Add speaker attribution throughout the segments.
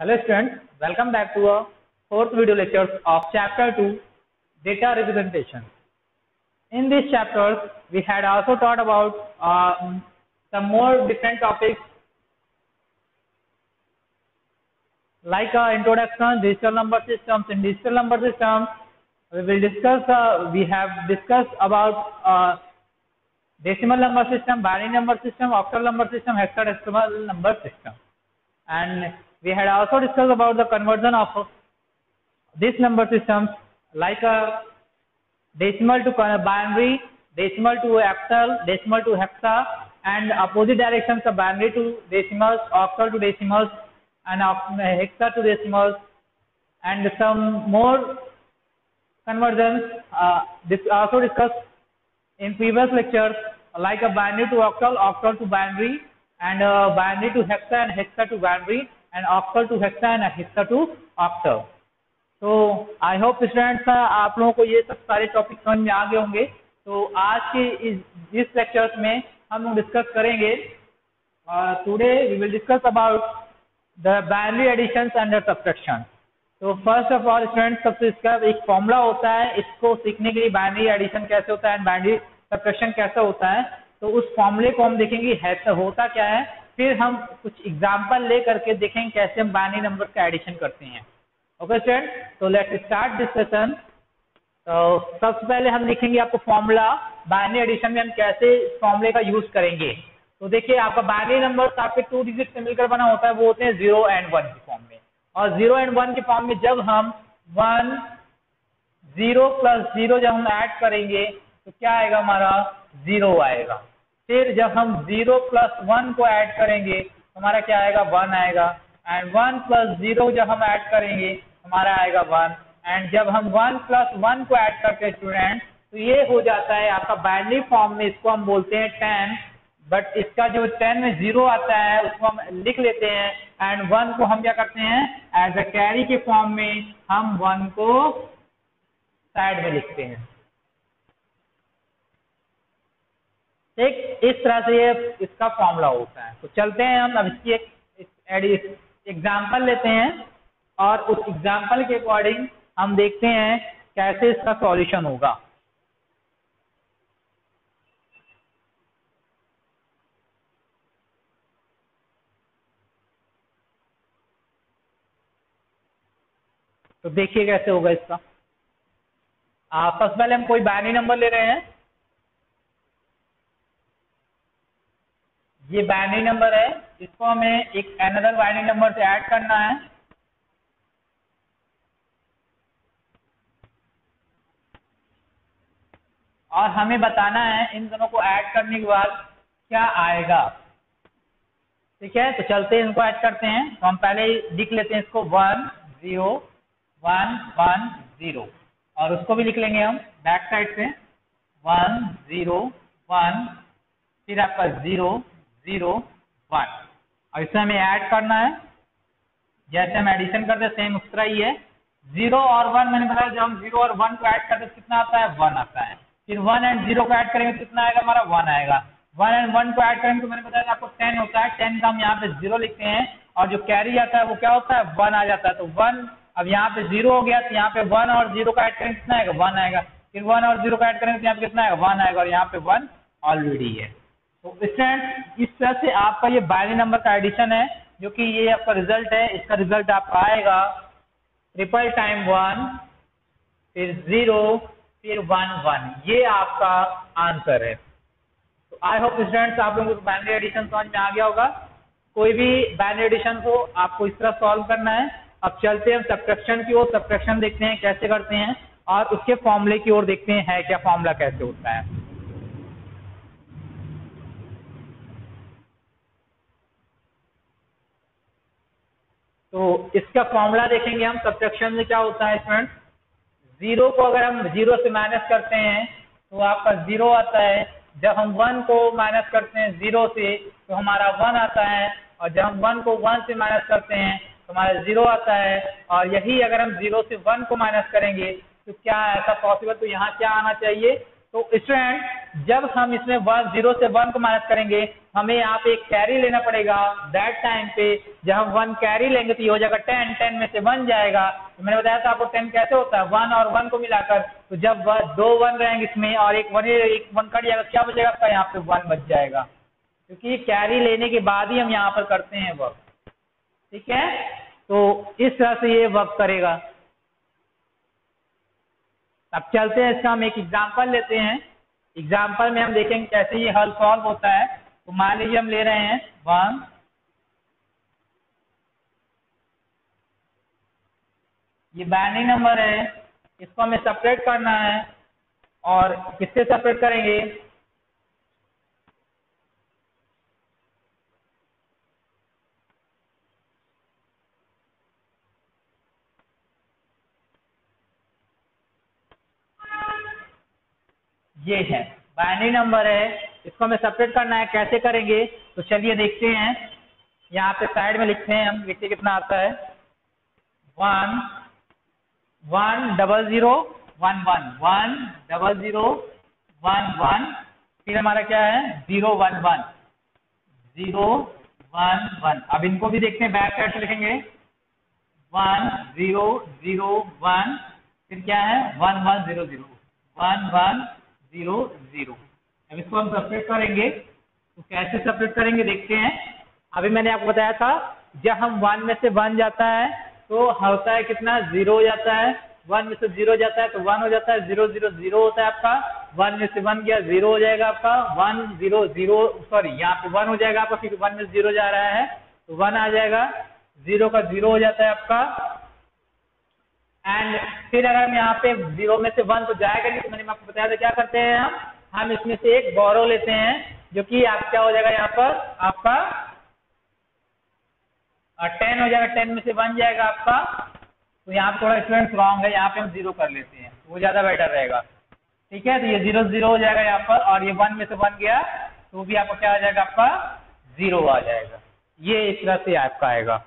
Speaker 1: Hello students, welcome back to our fourth video lecture of chapter 2 data representation. In this chapter we had also taught about some more different topics like introduction, digital number systems. In digital number systems we have discussed about decimal number system, binary number system, octal number system, hexadecimal number system, and we had also discussed about the conversion of these number systems like a decimal to binary, decimal to octal, decimal to hexa, and opposite directions of binary to decimals, octal to decimals, and hexa to decimals, and some more conversions this also discussed in previous lectures like a binary to octal, octal to binary, and binary to hexa and hexa to binary, and octal to hexa and hexa to octal. तो I hope students आप लोगों को ये सब सारे topic समझ में आ गए होंगे. तो आज के इस लेक्चर्स में हम लोग डिस्कस करेंगे. Today we will discuss about the binary additions and subtraction. तो फर्स्ट ऑफ ऑल स्टूडेंट्स, सबसे इसका एक फॉर्मूला होता है. इसको सीखने के लिए बाइनरी एडिशन कैसे होता है एंड बाइनरी सब्ट्रैक्शन कैसा होता है, तो उस फॉर्मूले को हम देखेंगे होता क्या है. फिर हम कुछ एग्जाम्पल ले करके देखेंगे कैसे हम बाइनरी नंबर का एडिशन करते हैं. ओके स्टूडेंट, तो लेट्स स्टार्ट दिस सेशन. तो सबसे पहले हम लिखेंगे आपको फॉर्मूला. बाइनरी एडिशन में हम कैसे फॉर्मूले का यूज करेंगे. तो देखिए, आपका बाइनरी नंबर आपके 2 डिजिट से मिलकर बना होता है, वो होते हैं 0 and 1 के फॉर्म में. और 0 and 1 के फॉर्म में जब हम 1 0 plus 0 जब हम ऐड करेंगे तो क्या आएगा, हमारा 0 आएगा. फिर जब हम 0 plus 1 को ऐड करेंगे तो हमारा क्या आएगा, 1 आएगा. एंड 1 plus 0 जब हम ऐड करेंगे हमारा आएगा 1. एंड जब हम 1 plus 1 को ऐड करते हैं स्टूडेंट, तो ये हो जाता है आपका बाइनरी फॉर्म में. इसको हम बोलते हैं 10, बट इसका जो 10 में 0 आता है उसको हम लिख लेते हैं. एंड 1 को हम क्या करते हैं, एज अ कैरी के फॉर्म में हम 1 को साइड में लिखते हैं. ठीक इस तरह से ये इसका फॉर्मूला होता है. तो चलते हैं हम अब इसकी एक एग्जाम्पल लेते हैं और उस एग्जाम्पल के अकॉर्डिंग हम देखते हैं कैसे इसका सॉल्यूशन होगा. तो देखिए कैसे होगा इसका. सबसे पहले हम कोई बाइनरी नंबर ले रहे हैं. ये बाइनरी नंबर है, इसको हमें एक अनदर बाइनरी नंबर से ऐड करना है. और हमें बताना है इन दोनों को ऐड करने के बाद क्या आएगा. ठीक है, तो चलते हैं इनको ऐड करते हैं. तो हम पहले लिख लेते हैं इसको 1 0 1 1 0, और उसको भी लिख लेंगे हम बैक साइड से 1 0 1, फिर आपका 0 0 1. और इसे हमें ऐड करना है. जैसे हम एडिशन करते हैं सेम उस तरह ही है. 0 और 1 मैंने बताया, जब हम 0 और 1 को ऐड करते हैं कितना आता है, 1 आता है. फिर 1 and 0 को ऐड करेंगे कितना आएगा, हमारा 1 आएगा. 1 and 1 को ऐड करेंगे तो मैंने बताया आपको 10 होता है. 10 का हम यहाँ पे 0 लिखते हैं, और जो कैरी आता है वो क्या होता है, 1 आ जाता है. तो 1 अब यहाँ पे 0 हो गया, तो यहाँ पे 1 और 0 का ऐड करेंगे कितना आएगा, 1 आएगा. फिर 1 और 0 का ऐड करेंगे तो यहाँ पे कितना आएगा, 1 आएगा, और यहाँ पे 1 ऑलरेडी है. तो स्टूडेंट इस तरह से आपका ये बाइनरी नंबर का एडिशन है, जो कि ये आपका रिजल्ट है. इसका रिजल्ट आपका आएगा 1 फिर 0 फिर 1 1. ये आपका आंसर है. तो आई होप स्टूडेंट्स आप लोगों को बाइनरी एडिशन समझ में आ गया होगा. कोई भी बाइनरी एडिशन को आपको इस तरह सॉल्व करना है. अब चलते हैं सब्ट्रैक्शन की ओर. सब्ट्रैक्शन देखते हैं कैसे करते हैं, और उसके फॉर्मूले की ओर देखते हैं है क्या फॉर्मूला कैसे होता है. तो इसका फॉर्मूला देखेंगे हम. सब्ट्रैक्शन में क्या होता है स्टूडेंट्स, 0 को अगर हम 0 से माइनस करते हैं तो आपका 0 आता है. जब हम 1 को माइनस करते हैं 0 से तो हमारा 1 आता है. और जब हम 1 को 1 से माइनस करते हैं तो हमारा 0 आता है. और यही अगर हम 0 से 1 को माइनस करेंगे तो क्या ऐसा पॉसिबल, तो यहाँ क्या आना चाहिए. तो स्टूडेंट जब हम इसमें 0 से 1 को माइनस करेंगे हमें यहाँ पे एक कैरी लेना पड़ेगा। दैट टाइम पे जब हम 1 कैरी लेंगे तो ये हो जाएगा 10, 10 में से 1 जाएगा। तो मैंने बताया था आपको 10 कैसे होता है, 1 और 1 को मिलाकर। तो जब 2 1 रहेंगे इसमें और एक 1 कट जाएगा, क्या बचेगा आपका, यहाँ पे 1 बच जाएगा, क्योंकि कैरी लेने के बाद ही हम यहाँ पर करते हैं वर्क। ठीक है, तो इस तरह से ये वर्क करेगा। अब चलते हैं इसका हम एक एग्जांपल लेते हैं। एग्जांपल में हम देखेंगे कैसे ये हल सॉल्व होता है। तो मान लीजिए हम ले रहे हैं 1, ये बाइनरी नंबर है, इसको हमें सेपरेट करना है। और किससे सेपरेट करेंगे, ये है बाइनरी नंबर है, इसको हमें सेपरेट करना है। कैसे करेंगे, तो चलिए देखते हैं। यहाँ पे साइड में लिखते हैं हम, देखते कितना आता है। 1 1 0 0 1 1 1 0 0 1 1, फिर हमारा क्या है 0 1 1 0 1 1। अब इनको भी देखते हैं, बैक साइड से लिखेंगे 1 0 0 1, फिर क्या है 1 1 0 0 1 1 0 0। अब इसको हम सेपरेट करेंगे, तो कैसे सेपरेट करेंगे देखते हैं। अभी मैंने आपको बताया था जब हम 1 में से 1 जाता है तो होता है कितना, 0 हो जाता है। 1 में से 0 जाता है तो 1 हो जाता है, 0 0 0 होता है आपका। 1 में से 1 गया 0 हो जाएगा आपका, 1 0 0 सॉरी यहाँ पे 1 हो जाएगा आपका, क्योंकि 1 में 0 जा रहा है तो 1 आ जाएगा, 0 का 0 हो जाता है आपका। एंड फिर अगर हम यहाँ पे 0 में से 1 तो जाएगा नहीं, तो मैंने आपको बताया था क्या करते हैं हम इसमें से एक बोरो लेते हैं, जो कि आप क्या हो जाएगा यहाँ पर आपका 10 हो जाएगा। 10 में से 1 जाएगा आपका, तो यहाँ पे थोड़ा स्टूडेंट रॉन्ग है, यहाँ पे हम 0 कर लेते हैं, वो ज्यादा बेटर रहेगा। ठीक है, तो ये 0 0 हो जाएगा यहाँ पर, और ये 1 में से 1 गया तो भी आपका क्या आ जाएगा, आपका 0 आ जाएगा। ये इस तरह से आपका आएगा।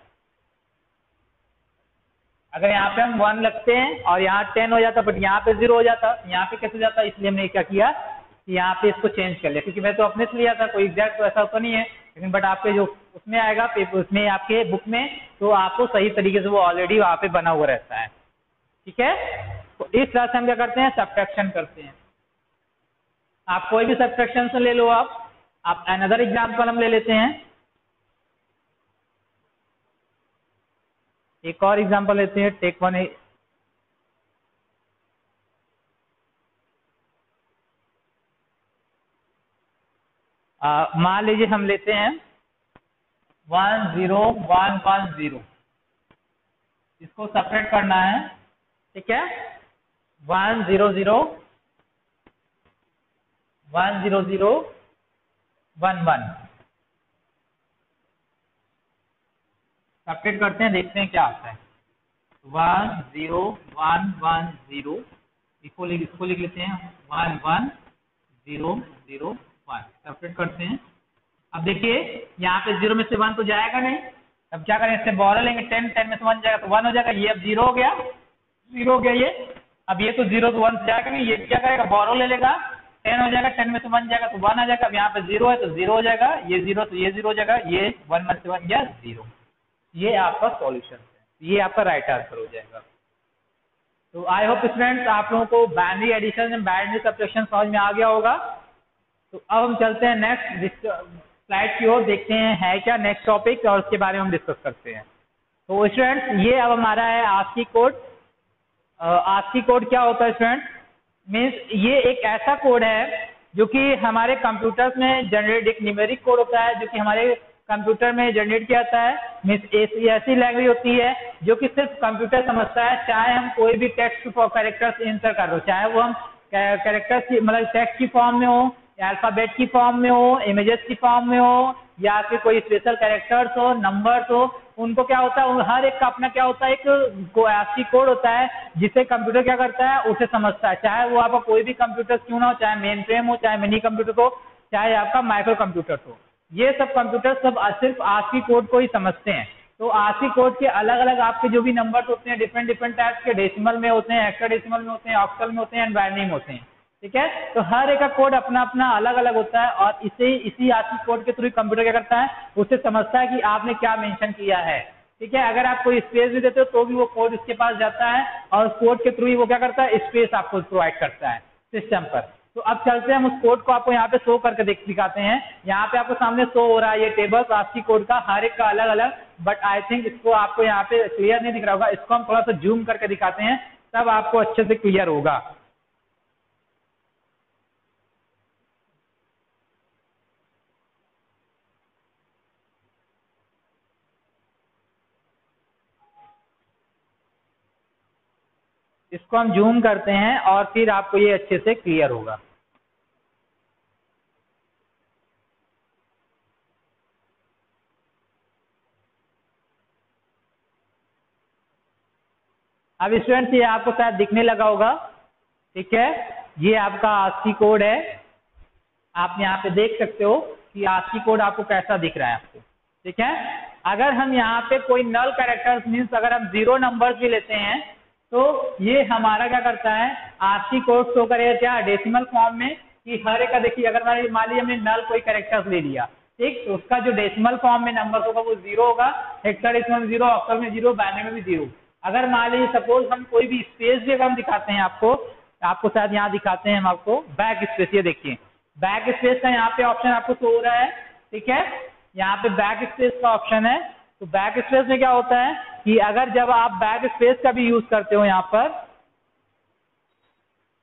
Speaker 1: अगर यहाँ पे हम 1 लगते हैं और यहाँ 10 हो जाता, बट यहाँ पे 0 हो जाता, यहाँ पे कैसे जाता, इसलिए हमने क्या किया कि यहाँ पे इसको चेंज कर लिया, क्योंकि मैं तो अपने से लिया था, कोई एग्जैक्ट तो ऐसा तो नहीं है, लेकिन बट आपके जो उसमें आएगा पेपर, उसमें आपके बुक में, तो आपको सही तरीके से वो ऑलरेडी वहाँ पे बना हुआ रहता है। ठीक है, तो इस तरह से हम क्या करते हैं, सब्ट्रैक्शन करते हैं। आप कोई भी सब्ट्रैक्शन से ले लो, आप अनदर एग्जाम्पल हम ले लेते हैं, एक और एग्जांपल लेते हैं। टेक 1 मान लीजिए हम लेते हैं 1 0 1 1 0, इसको सेपरेट करना है। ठीक है, 1 0 0 1 0 0 1 1 सेपरेट करते हैं, देखते हैं क्या आता है। 1 0 1 1 0, इसको लिख लेते हैं 1 1 0 0 1, सेपरेट करते हैं। अब देखिए यहाँ पे 0 में से 1 तो जाएगा नहीं, अब क्या करें, इससे बोरो लेंगे। 10 10 में से 1 जाएगा तो 1 हो जाएगा, ये अब 0 हो गया, 0 हो गया ये। अब ये तो 0 तो 1 से जाएगा नहीं, ये क्या करेगा, बोरो ले लेगा, 10 हो जाएगा, 10 में से 1 जाएगा तो 1 आ जाएगा। अब यहाँ पे 0 है तो 0 हो जाएगा, ये 0 तो ये 0 हो जाएगा, ये 1 में से 1 गया 0। ये आपका सॉल्यूशन है, ये आपका राइट आंसर हो जाएगा। तो आई होप स्टूडेंट्स आप लोगों को binary addition and binary subtraction समझ में आ गया होगा। तो अब हम चलते हैं नेक्स्ट स्लाइड की ओर, देखते हैं है क्या नेक्स्ट टॉपिक, और उसके बारे में हम डिस्कस करते हैं। तो स्टूडेंट्स ये अब हमारा है आस्की कोड। आस्की कोड क्या होता है स्टूडेंट्स, मीन्स ये एक ऐसा कोड है जो कि हमारे कंप्यूटर्स में जनरेट, एक न्यूमेरिक कोड होता है जो कि हमारे कंप्यूटर में जनरेट किया जाता है। मीन्स ऐसी लैंग्वेज होती है जो कि सिर्फ कंप्यूटर समझता है, चाहे हम कोई भी टेक्स्ट कैरेक्टर्स इंटर कर दो, चाहे वो हम कैरेक्टर्स की मतलब टेक्स्ट की फॉर्म में हो, अल्फाबेट की फॉर्म में हो, इमेजेस की फॉर्म में हो, या फिर कोई स्पेशल कैरेक्टर्स हो, नंबर्स हो, उनको क्या होता है, हर एक का अपना क्या होता है, एक आस्की कोड होता है जिसे कंप्यूटर क्या करता है, उसे समझता है। चाहे वो आपका कोई भी कंप्यूटर क्यों ना हो, चाहे मेन फ्रेम हो, चाहे मिनी कंप्यूटर हो, चाहे आपका माइक्रो कंप्यूटर हो, ये सब कंप्यूटर सब सिर्फ आस्की कोड को ही समझते हैं। तो आस्की कोड के अलग अलग आपके जो भी नंबर्स होते हैं डिफरेंट टाइप्स के, डेसिमल में होते हैं, हेक्साडेसिमल में होते हैं, ऑक्टल में होते हैं एंड बाइनरी में होते हैं। ठीक है। तो हर एक का कोड अपना अपना अलग अलग होता है और इसी आस्की कोड के थ्रू कंप्यूटर क्या करता है, उससे समझता है कि आपने क्या मेंशन किया है। ठीक है, अगर आप कोई स्पेस भी देते हो तो भी वो कोड उसके पास जाता है और उस कोड के थ्रू ही वो क्या करता है, स्पेस आपको प्रोवाइड करता है सिस्टम पर। तो अब चलते हैं हम उस कोड को आपको यहाँ पे शो करके दिखाते हैं। यहाँ पे आपको सामने शो हो रहा है ये टेबल आस्की कोड का, हर एक का अलग अलग, बट आई थिंक इसको आपको यहाँ पे क्लियर नहीं दिख रहा होगा। इसको हम थोड़ा सा जूम करके दिखाते हैं, तब आपको अच्छे से क्लियर होगा। इसको हम जूम करते हैं और फिर आपको ये अच्छे से क्लियर होगा। अब स्टूडेंट्स ये आपको शायद दिखने लगा होगा। ठीक है, ये आपका आस्की कोड है। आप यहाँ पे देख सकते हो कि आस्की कोड आपको कैसा दिख रहा है आपको। ठीक है, अगर हम यहाँ पे कोई नल कैरेक्टर्स मीन्स अगर हम 0 नंबर्स भी लेते हैं तो ये हमारा क्या करता है, आस्की कोड शो करेगा क्या, डेसिमल फॉर्म में, कि हर एक का देखिए अगर मान लीजिए हमने नल कोई कैरेक्टर्स ले लिया, ठीक, तो उसका जो डेसिमल फॉर्म में नंबर होगा वो 0 होगा, हेक्साडेसिमल में 0, ऑक्टल में 0, बाइनरी में भी 0। अगर मान लीजिए सपोज हम कोई भी स्पेस भी अगर हम दिखाते हैं आपको शायद यहाँ दिखाते हैं हम आपको बैक स्पेस, ये देखिए बैक स्पेस का यहाँ पे ऑप्शन आपको शो हो रहा है। ठीक है, यहाँ पे बैक स्पेस का ऑप्शन है। तो बैक स्पेस में क्या होता है कि अगर जब आप बैक स्पेस का भी यूज करते हो यहाँ पर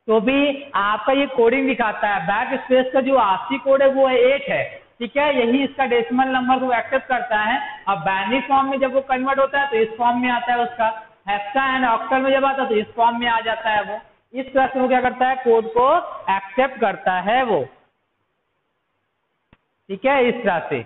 Speaker 1: तो भी आपका ये कोडिंग दिखाता है। बैक स्पेस का जो आस्की कोड है वो 8 है। ठीक है, यही इसका डेसिमल नंबर को एक्सेप्ट करता है। अब बाइनरी फॉर्म में जब वो कन्वर्ट होता है तो इस फॉर्म में आता है उसका, हेक्सा एंड ऑक्टल में जब आता है तो इस फॉर्म में आ जाता है वो। इस तरह से वो क्या करता है, कोड को एक्सेप्ट करता है वो। ठीक है, इस तरह से।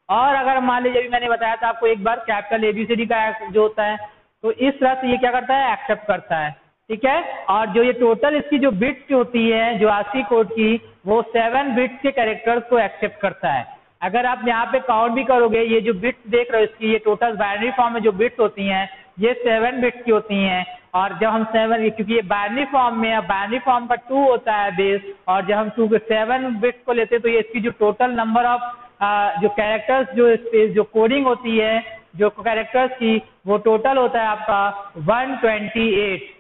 Speaker 1: और अगर मान लीजिए अभी मैंने बताया था आपको एक बार कैपिटल ABCD का जो होता है, तो इस तरह से ये क्या करता है, एक्सेप्ट करता है। ठीक है, और जो ये टोटल इसकी जो बिट्स होती है जो आस्की कोड की, वो 7 बिट्स के कैरेक्टर्स को एक्सेप्ट करता है। अगर आप यहाँ पे काउंट भी करोगे, ये जो बिट्स देख रहे हो इसकी, ये टोटल बाइनरी फॉर्म में जो बिट्स होती हैं ये 7 बिट्स की होती हैं। और जब हम 7, क्योंकि ये बाइनरी फॉर्म में है, बाइनरी फॉर्म का 2 होता है बेस, और जब हम 2 के 7 बिट्स को लेते हैं तो ये इसकी जो टोटल नंबर ऑफ जो कैरेक्टर्स जो कोडिंग होती है जो कैरेक्टर्स की, वो टोटल होता है आपका 128,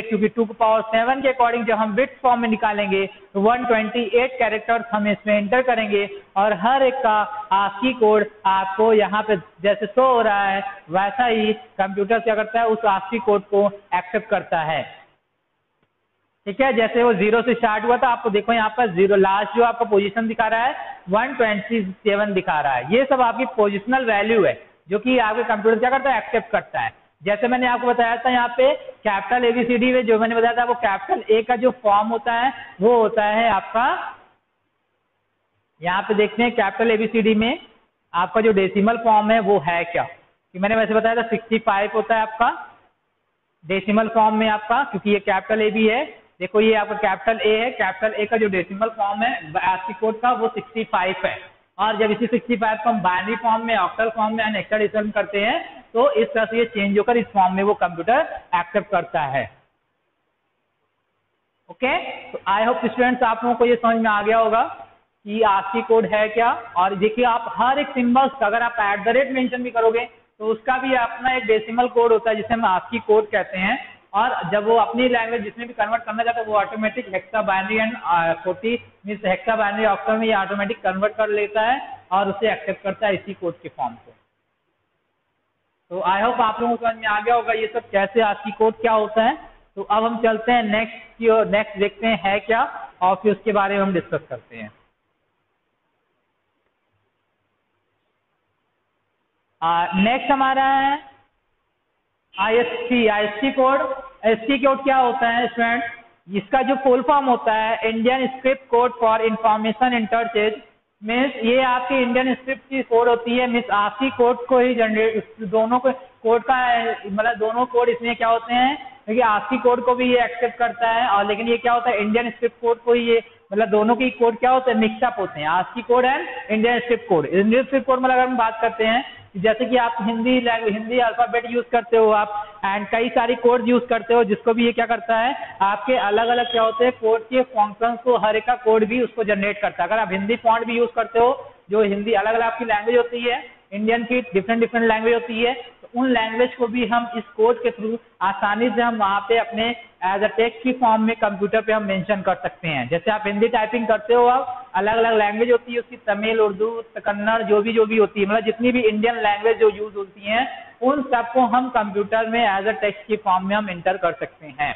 Speaker 1: क्योंकि 2 की पावर 7 के अकॉर्डिंग जब हम बिट्स फॉर्म में निकालेंगे तो 128 कैरेक्टर्स हम इसमें एंटर करेंगे और हर एक का आस्की कोड आपको यहाँ पे जैसे शो हो रहा है वैसा ही कंप्यूटर क्या करता है, उस आस्की कोड को एक्सेप्ट करता है। ठीक है, जैसे वो 0 से स्टार्ट हुआ था, आपको देखो यहाँ पर 0 लास्ट जो आपका पोजीशन दिखा रहा है 127 दिखा रहा है। ये सब आपकी पोजिशनल वैल्यू है जो कि आपके कंप्यूटर क्या करता है, एक्सेप्ट करता है। जैसे मैंने आपको बताया था यहाँ पे कैपिटल ABCD में जो मैंने बताया था, वो कैपिटल A का जो फॉर्म होता है वो होता है आपका, यहाँ पे देखते हैं कैपिटल ABCD में आपका जो डेसिमल फॉर्म है वो है क्या, कि मैंने वैसे बताया था 65 होता है आपका डेसिमल फॉर्म में आपका, क्योंकि ये कैपिटल AB है। देखो ये आपका कैपिटल A है, कैपिटल A का जो डेसिमल फॉर्म है आस्की कोड का वो 65 है। और जब इसी 65 को हम बाइनरी फॉर्म में, ऑक्टल फॉर्म में एंड हेक्साडेसिमल करते हैं तो इस तरह से ये चेंज होकर इस फॉर्म में वो कंप्यूटर एक्सेप्ट करता है। ओके, तो आई होप स्टूडेंट्स आप लोगों को ये समझ में आ गया होगा कि आस्की कोड है क्या। और देखिए आप हर एक सिंबल्स का अगर आप @ मेंशन भी करोगे तो उसका भी अपना एक डेसिमल कोड होता है जिसे हम आस्की कोड कहते हैं। और जब वो अपनी लैंग्वेज जिसमें भी कन्वर्ट करना चाहता है वो automatic hexa binary and 40 means hexa binary octal में ये ऑटोमेटिक कन्वर्ट कर लेता है और उसे एक्सेप्ट करता है इसी कोड के फॉर्म को। तो आई होप आप लोगों को समझ में आ गया होगा ये सब कैसे आस्की कोड क्या होता है। तो अब हम चलते हैं नेक्स्ट की ओर, नेक्स्ट देखते हैं है क्या और फिर उसके बारे में हम डिस्कस करते हैं। नेक्स्ट हमारा है ISC कोड। ISC कोड क्या होता है स्टूडेंट, इसका जो फुल फॉर्म होता है Indian script code for information interchange. Means ये आपकी इंडियन स्क्रिप्ट की कोड होती है। मीन्स आस्की कोड को ही जनरेट, दोनों को कोड का मतलब दोनों कोड इसमें क्या होते हैं, क्योंकि आस्की कोड को भी ये एक्सेप्ट करता है और लेकिन ये क्या होता है इंडियन स्क्रिप्ट कोड को ही ये मतलब दोनों की कोड क्या होते हैं, मिक्सअप होते हैं, ASCII code and Indian script code. Indian script code मतलब अगर हम बात करते हैं जैसे कि आप हिंदी अल्फाबेट यूज करते हो आप, एंड कई सारी कोड यूज करते हो, जिसको भी ये क्या करता है, आपके अलग अलग क्या होते हैं कोड के फंक्शंस को, हर एक का कोड भी उसको जनरेट करता है। अगर आप हिंदी फॉन्ट भी यूज करते हो, जो हिंदी अलग अलग आपकी लैंग्वेज होती है, इंडियन की डिफरेंट लैंग्वेज होती है, तो उन लैंग्वेज को भी हम इस कोड के थ्रू आसानी से हम वहाँ पे अपने एज अ टेक्स्ट की फॉर्म में कंप्यूटर पे हम मेंशन कर सकते हैं। जैसे आप हिंदी टाइपिंग करते हो, आप अलग अलग लैंग्वेज होती है उसकी, तमिल, उर्दू, कन्नड़, जो भी होती है, मतलब जितनी भी इंडियन लैंग्वेज जो यूज होती हैं, उन सबको हम कंप्यूटर में एज अ टेक्स्ट की फॉर्म में हम इंटर कर सकते हैं।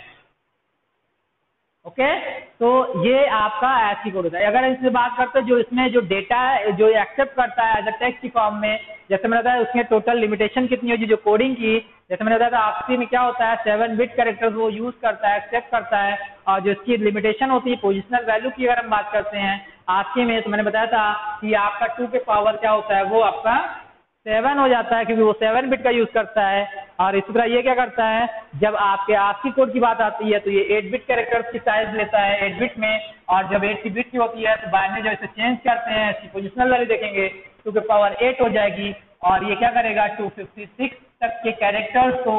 Speaker 1: ओके, तो ये आपका ऐसी कोड होता है। अगर इससे बात करते हैं जो इसमें जो डेटा जो एक्सेप्ट करता है एज अ टेक्स्ट की फॉर्म में, जैसे मैंने बताया उसमें टोटल लिमिटेशन कितनी होगी जो कोडिंग की, जैसे मैंने बताया था ASCII में क्या होता है 7 बिट कैरेक्टर्स वो यूज करता है, एक्सेप्ट करता है, और जो इसकी लिमिटेशन होती है पोजिशनल वैल्यू की अगर हम बात करते हैं ASCII में, तो मैंने बताया था कि आपका 2 के पावर क्या होता है, वो आपका 7 हो जाता है, क्योंकि वो 7 बिट का यूज करता है। और इसी तरह ये क्या करता है, जब आपके ASCII कोड की बात आती है तो ये 8 बिट कैरेक्टर्स की साइज लेता है 8 बिट में, और जब 8 बिट की होती है तो बाइनरी जब इसे चेंज करते हैं, इसकी पोजिशनल वैल्यू देखेंगे 2 के पावर 8 हो जाएगी, और ये क्या करेगा 256 तक के कैरेक्टर्स को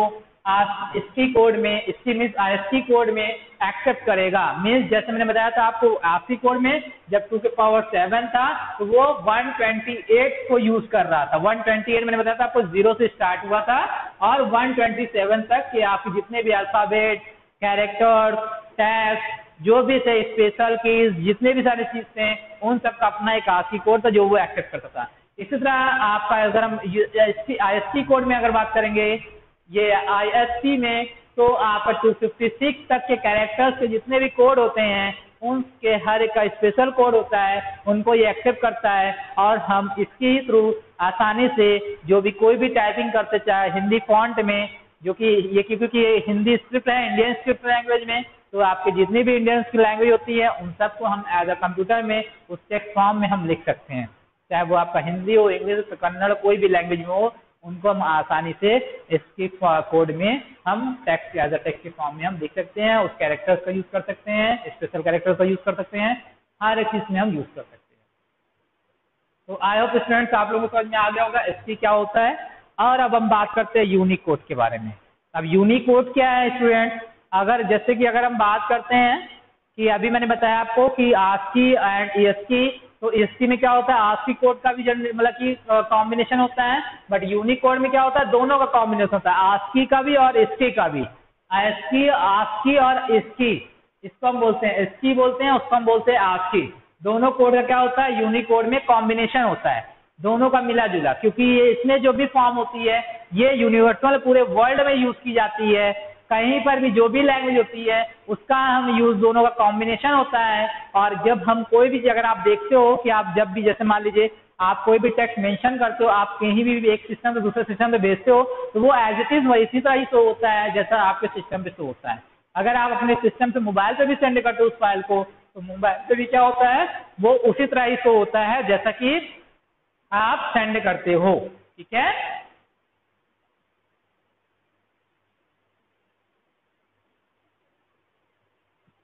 Speaker 1: ASCII कोड में, ASCII कोड में एक्सेप्ट करेगा। मीन्स जैसे मैंने बताया था आपको ASCII कोड में जब 2 के पावर 7 था तो वो 128 को यूज कर रहा था। 128 मैंने बताया था आपको 0 से स्टार्ट हुआ था, और 127 तक के आपके जितने भी अल्फाबेट, कैरेक्टर्स, टैग्स, जो भी थे, स्पेशल कीज, जितने भी सारी चीज थे, उन सब का अपना एक ASCII कोड था जो वो एक्सेप्ट करता था। इसी तरह आपका अगर हम ISC कोड में अगर बात करेंगे, ये ISC में तो आपका 256 तक के कैरेक्टर्स के जितने भी कोड होते हैं उनके हर एक का स्पेशल कोड होता है, उनको ये एक्सेप्ट करता है, और हम इसके थ्रू आसानी से जो भी कोई भी टाइपिंग करते चाहे हिंदी फॉन्ट में, जो कि ये क्योंकि ये हिंदी स्क्रिप्ट है, इंडियन स्क्रिप्ट लैंग्वेज में, तो आपके जितनी भी इंडियन की लैंग्वेज होती है उन सबको हम एज अ कंप्यूटर में उस टेक्स्ट फॉर्म में हम लिख सकते हैं, चाहे वो आपका हिंदी हो, इंग्लिश, कन्नड़, कोई भी लैंग्वेज में हो, उनको हम आसानी से इसके कोड में हम टेक्स्ट एज अ टेक्स्ट के फॉर्म में हम लिख सकते हैं। उस कैरेक्टर्स का यूज कर सकते हैं, स्पेशल कैरेक्टर्स का यूज कर सकते हैं, हर एक चीज में हम यूज कर सकते हैं। तो आई होप स्टूडेंट्स आप लोगों को समझ में आ गया होगा इसकी क्या होता है। और अब हम बात करते हैं यूनिकोड के बारे में। अब यूनिकोड क्या है स्टूडेंट, अगर जैसे कि अगर हम बात करते हैं कि अभी मैंने बताया आपको कि ASCII एंड ESC, तो ESC में क्या होता है ASCII कोड का भी मतलब कि कॉम्बिनेशन होता है, बट यूनिकोड में क्या होता है दोनों का कॉम्बिनेशन होता है, ASCII का भी और ISCII का भी। ASCII और ISCII, इसको हम बोलते हैं ISCII बोलते हैं, उसको हम बोलते हैं ASCII। दोनों कोड का क्या होता है यूनिकोड में कॉम्बिनेशन होता है, दोनों का मिला जुला, क्योंकि ये इसमें जो भी फॉर्म होती है ये यूनिवर्सल पूरे वर्ल्ड में यूज की जाती है। कहीं पर भी जो भी लैंग्वेज होती है उसका हम यूज, दोनों का कॉम्बिनेशन होता है। और जब हम कोई भी, अगर आप देखते हो कि आप जब भी, जैसे मान लीजिए आप कोई भी टेक्स्ट मेंशन करते हो, आप कहीं भी एक सिस्टम से दूसरे सिस्टम पे भेजते हो, तो वो एज इट इज वही तरह ही शो होता है जैसा आपके सिस्टम पे शो होता है। अगर आप अपने सिस्टम से मोबाइल पे भी सेंड करते हो उस फाइल को, तो मोबाइल पे भी क्या होता है वो उसी तरह ही शो होता है जैसा कि आप सेंड करते हो। ठीक है,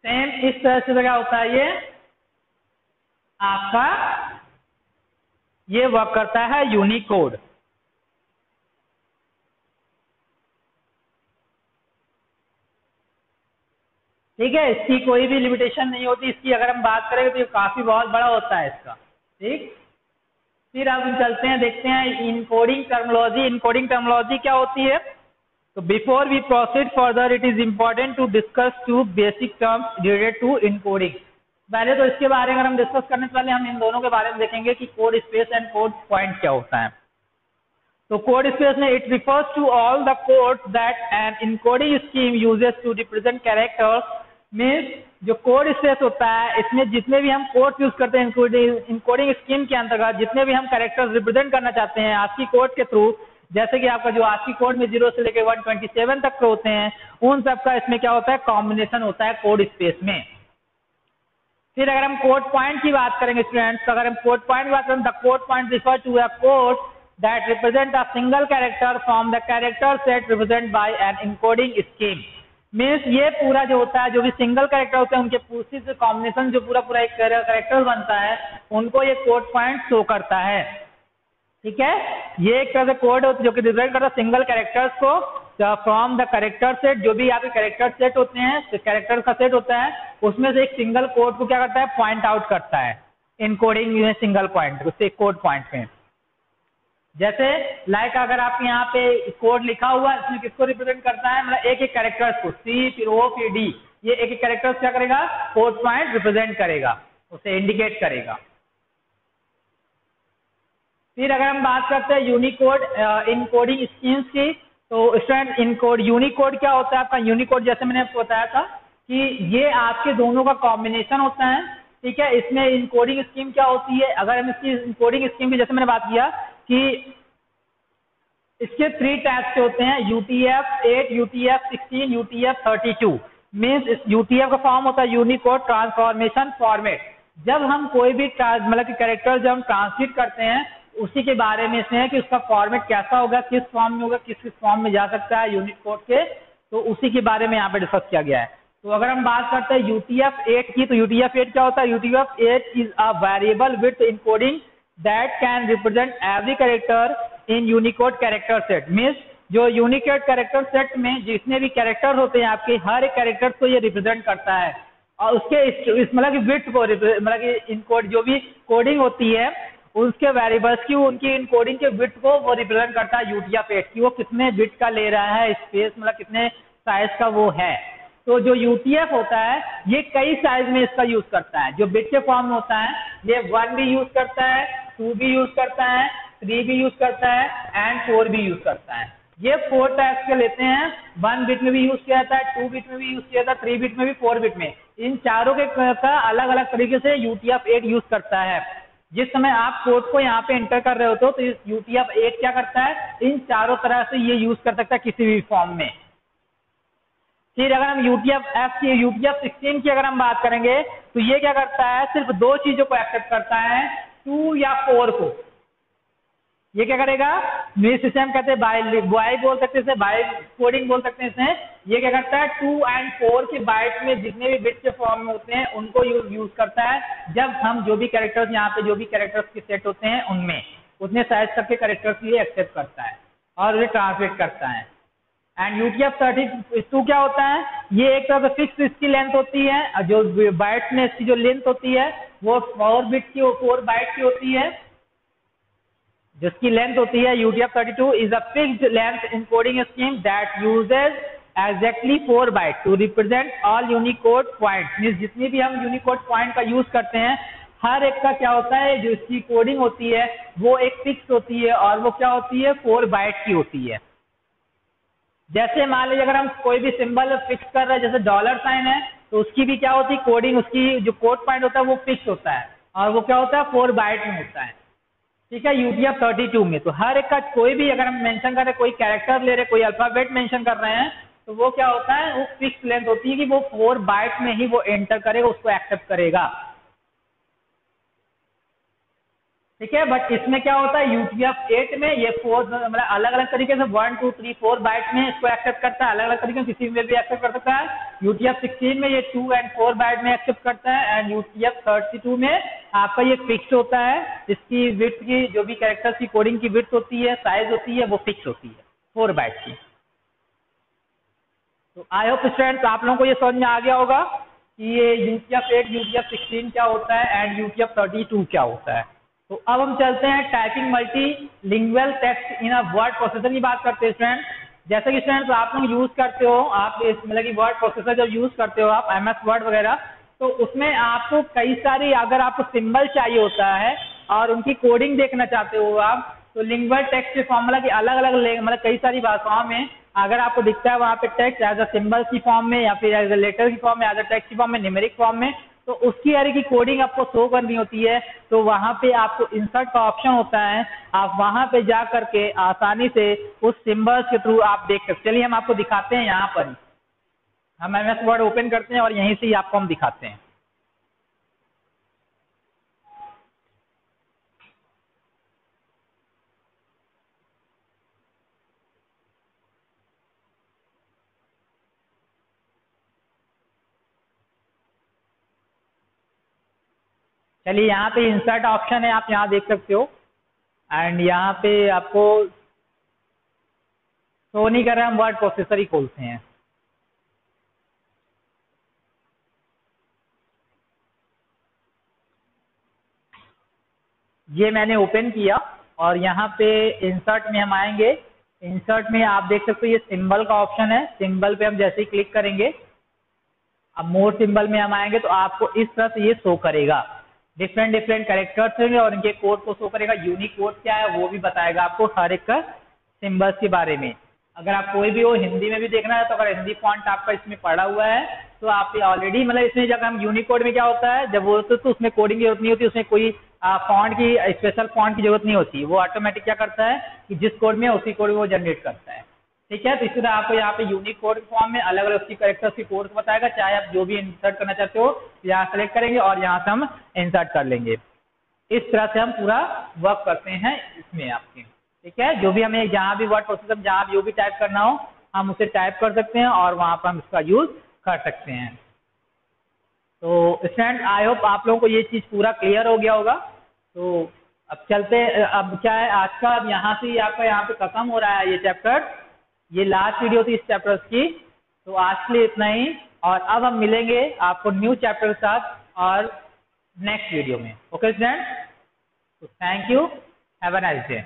Speaker 1: सेम इस तरह से क्या होता है, ये आपका ये वर्क करता है यूनिकोड। ठीक है, इसकी कोई भी लिमिटेशन नहीं होती, इसकी अगर हम बात करेंगे तो ये काफी बहुत बड़ा होता है इसका। ठीक, फिर अब हम चलते हैं, देखते हैं इनकोडिंग टर्मिनोलॉजी। इनकोडिंग टर्मिनोलॉजी क्या होती है, तो before we proceed further it is important to discuss 2 basic terms related to encoding. पहले तो इसके बारे में अगर हम डिस्कस करने से पहले हम इन दोनों के बारे में देखेंगे कि code space and code point क्या होता है। तो कोड स्पेस में it refers to all the code that an encoding scheme uses to represent characters. Means जो कोड स्पेस होता है इसमें जितने भी हम कोड यूज करते हैं इनकोडिंग स्कीम के अंतर्गत, जितने भी हम कैरेक्टर्स रिप्रेजेंट करना चाहते हैं ASCII कोड के थ्रू, जैसे कि आपका जो ASCII कोड में 0 से लेकर 127 तक के होते हैं, उन सब का इसमें क्या होता है कॉम्बिनेशन होता है कोड स्पेस में। फिर अगर हम कोड पॉइंट की बात करेंगे स्टूडेंट्स, तो अगर हम कोड पॉइंट की बात करें, the code point refer to a code that represent a single character from the character set represent by an encoding scheme. Means ये पूरा जो होता है, जो भी सिंगल कैरेक्टर होते हैं उनके पूरी से कॉम्बिनेशन जो पूरा एक कैरेक्टर बनता है, उनको ये कोड पॉइंट शो करता है। ठीक है, ये एक तरह से कोड होता है जो कि रिप्रेजेंट करता है सिंगल कैरेक्टर्स को फ्रॉम द कैरेक्टर सेट। जो भी आपके कैरेक्टर सेट होते हैं, कैरेक्टर का सेट होता है, उसमें से एक सिंगल कोड को क्या करता है, पॉइंट आउट करता है इनकोडिंग में सिंगल पॉइंट, उससे कोड पॉइंट में। जैसे लाइक अगर आप यहाँ पे कोड लिखा हुआ है, इसमें किसको रिप्रेजेंट करता है, मतलब एक एक कैरेक्टर्स को, सी फिर ओ फिर डी, ये एक एक कैरेक्टर्स क्या करेगा, कोड पॉइंट रिप्रेजेंट करेगा, उसे इंडिकेट करेगा। फिर अगर हम बात करते हैं यूनिकोड इनकोडिंग स्कीम्स की, तो स्टूडेंट इनकोड यूनिकोड क्या होता है आपका, यूनिकोड जैसे मैंने आपको बताया था कि ये आपके दोनों का कॉम्बिनेशन होता है, ठीक है। इसमें इनकोडिंग स्कीम क्या होती है, अगर हम इसकी इनकोडिंग स्कीम की जैसे मैंने बात किया कि इसके 3 टाइप्स के होते हैं, UTF-8, UTF-16, UTF-32। Means UTF का फॉर्म होता है यूनिकोड ट्रांसफॉर्मेशन फॉर्मेट। जब हम कोई भी मतलब कि कैरेक्टर जब हम ट्रांसलेट करते हैं, उसी के बारे में इसमें है कि उसका फॉर्मेट कैसा होगा, किस फॉर्म में होगा, किस किस फॉर्म में जा सकता है यूनिकोड के, तो उसी के बारे में यहाँ पे डिस्कस किया गया है। तो अगर हम बात करते हैं UTF-8 की, तो UTF-8 क्या होता है, UTF-8 is a variable with encoding that can represent every character in Unicode character set. Means जो यूनिकोड कैरेक्टर सेट में जितने भी कैरेक्टर होते हैं आपके, हर एक कैरेक्टर को ये रिप्रेजेंट करता है, और उसके इस मतलब कि विड्थ को, मतलब कि इनकोड जो भी कोडिंग होती है उसके वेरिएबल्स की, उनकी इनकोडिंग के विड्थ को वो रिप्रेजेंट करता है UTF-8 की, वो कितने बिट का ले रहा है स्पेस, मतलब कितने साइज का वो है। तो जो UTF होता है ये कई साइज में इसका यूज करता है। जो बिट के फॉर्म में होता है ये 1 भी यूज करता है, 2 भी यूज करता है, 3 भी यूज करता है एंड 4 भी यूज करता है। ये 4 टाइप्स के लेते हैं, 1 बिट में भी यूज किया जाता है, 2 बिट में भी यूज किया जाता है, 3 बिट में भी, 4 बिट में। इन चारों के का अलग अलग तरीके से UTF-8 यूज करता है। जिस समय आप कोड को यहाँ पे एंटर कर रहे होते हो तो इस UTF-8 क्या करता है, इन चारों तरह से ये यूज कर सकता है किसी भी फॉर्म में। फिर अगर हम UTF-16 की अगर हम बात करेंगे तो ये क्या करता है, सिर्फ 2 चीजों को एक्सेप्ट करता है, 2 या 4 को। ये क्या करेगा, मेरे सिस्टम कहते हैं बाई बोल सकते हैं, बाई कोडिंग बोल सकते हैं इसमें। ये क्या करता है, 2 और 4 के बाइट में जितने भी बिट्स के फॉर्म में होते हैं उनको यूज करता है। जब हम जो भी कैरेक्टर्स यहाँ पे जो भी कैरेक्टर्स के सेट होते हैं उनमें उतने साइज तक के कैरेक्टर्स ये एक्सेप्ट करता है और उन्हें ट्रांसलेट करता है। एंड UTF-32 क्या होता है, ये एक तरह से फिक्स इसकी लेंथ होती है, जो बाइट्स में इसकी जो लेंथ होती है वो 4 बिट की, 4 बाइट की होती है। जिसकी लेंथ होती है UTF-32 is a fixed length encoding scheme that uses exactly 4 byte to represent all Unicode point. Means जितनी भी हम यूनिकोड पॉइंट का यूज करते हैं, हर एक का क्या होता है, जो इसकी कोडिंग होती है वो एक फिक्स होती है और वो क्या होती है, 4 बाइट की होती है। जैसे मान लीजिए अगर हम कोई भी सिंबल फिक्स कर रहे हैं, जैसे $साइन है, तो उसकी भी क्या होती है कोडिंग, उसकी जो कोड पॉइंट होता है वो फिक्स होता है और वो क्या होता है 4 बाइट में होता है, ठीक है। UTF-32 में तो हर एक का कोई भी अगर हम मेंशन कर रहे हैं, कोई कैरेक्टर ले रहे हैं, कोई अल्फाबेट मेंशन कर रहे हैं, तो वो क्या होता है, वो फिक्स लेंथ होती है कि वो 4 बाइट में ही वो एंटर करेगा, उसको एक्सेप्ट करेगा, ठीक है। बट इसमें क्या होता है, UTF-8 में ये 4 मतलब अलग अलग तरीके से 1 2 3 4 बाइट में इसको एक्सेप्ट करता है, अलग अलग तरीके से किसी में भी एक्सेप्ट कर सकता है। UTF-16 में ये 2 और 4 बाइट में एक्सेप्ट करता है एंड UTF-32 में आपका ये फिक्स होता है, इसकी विड्थ की जो भी कैरेक्टर्स की कोडिंग की विड्थ होती है, साइज होती है, वो फिक्स होती है 4 बाइट की। तो आई होप स्टूडेंट्स आप लोगों को ये समझ में आ गया होगा कि ये UTF-8 UTF-16 क्या होता है एंड UTF-32 क्या होता है। तो अब हम चलते हैं typing multilingual text in a word processor की बात करते हैं स्टूडेंट। जैसे कि स्टूडेंट आप लोग यूज करते हो, आप मतलब कि वर्ड प्रोसेसर जब यूज करते हो आप MS वर्ड वगैरह, तो उसमें आपको कई सारी, अगर आपको सिंबल चाहिए होता है और उनकी कोडिंग देखना चाहते हो आप, तो लिंगुअल टेक्स्ट फॉर्मूला की अलग अलग मतलब कई सारी भाषाओं में अगर आपको दिखता है वहाँ पे टेक्स्ट एज अ सिंबल की फॉर्म में या फिर एज अ लेटर की फॉर्म में, एज अ टेक्स्ट की फॉर्म में, न्यूमेरिक फॉर्म में, तो उसकी अरे की कोडिंग आपको शो करनी होती है। तो वहां पे आपको इंसर्ट का ऑप्शन होता है, आप वहां पे जा करके आसानी से उस सिंबल्स के थ्रू आप देख सकते। चलिए हम आपको दिखाते हैं, यहाँ पर हम MS वर्ड ओपन करते हैं और यहीं से ही आपको हम दिखाते हैं। चलिए यहाँ पे इंसर्ट ऑप्शन है, आप यहाँ देख सकते हो। एंड यहाँ पे आपको शो नहीं कर रहा, हम वर्ड प्रोसेसर ही खोलते हैं। ये मैंने ओपन किया और यहाँ पे इंसर्ट में हम आएंगे। इंसर्ट में आप देख सकते हो ये सिंबल का ऑप्शन है, सिंबल पे हम जैसे ही क्लिक करेंगे, अब मोर सिंबल में हम आएंगे तो आपको इस तरह से ये शो करेगा, डिफरेंट डिफरेंट कैरेक्टर्स होंगे और इनके कोड को शो करेगा। यूनिक कोड क्या है वो भी बताएगा आपको हर एक का सिंबल्स के बारे में। अगर आप कोई भी हो हिंदी में भी देखना है तो अगर हिंदी फॉन्ट आपका इसमें पड़ा हुआ है तो आप ऑलरेडी मतलब इसमें जब हम यूनिक कोड में क्या होता है, जब वो तो उसमें कोडिंग की जरूरत नहीं होती, उसमें कोई फॉन्ट की स्पेशल फॉन्ट की जरूरत नहीं होती, वो ऑटोमेटिक क्या करता है कि जिस कोड में उसी कोड में वो जनरेट करता है। ठीक है, तो इसी तरह आपको यहाँ पे यूनिक कोड फॉर्म में अलग अलग उसकी कैरेक्टर्स की कोड बताएगा, चाहे आप जो भी इंसर्ट करना चाहते हो यहाँ सेलेक्ट करेंगे और यहाँ से हम इंसर्ट कर लेंगे। इस तरह से हम पूरा वर्क करते हैं इसमें आपके। ठीक है, जो भी हमें जहाँ भी वर्ड प्रोसेसर जहाँ भी जो भी टाइप करना हो हम उसे टाइप कर सकते हैं और वहाँ पर हम इसका यूज कर सकते हैं। तो स्टूडेंट आई होप आप लोगों को ये चीज़ पूरा क्लियर हो गया होगा। तो अब चलते, अब क्या है आज का, अब यहाँ से आपका यहाँ पे खत्म हो रहा है ये चैप्टर, ये लास्ट वीडियो थी इस चैप्टर की। तो आज के लिए इतना ही और अब हम मिलेंगे आपको न्यू चैप्टर के साथ और नेक्स्ट वीडियो में। ओके स्टूडेंट, तो thank you, have a nice day.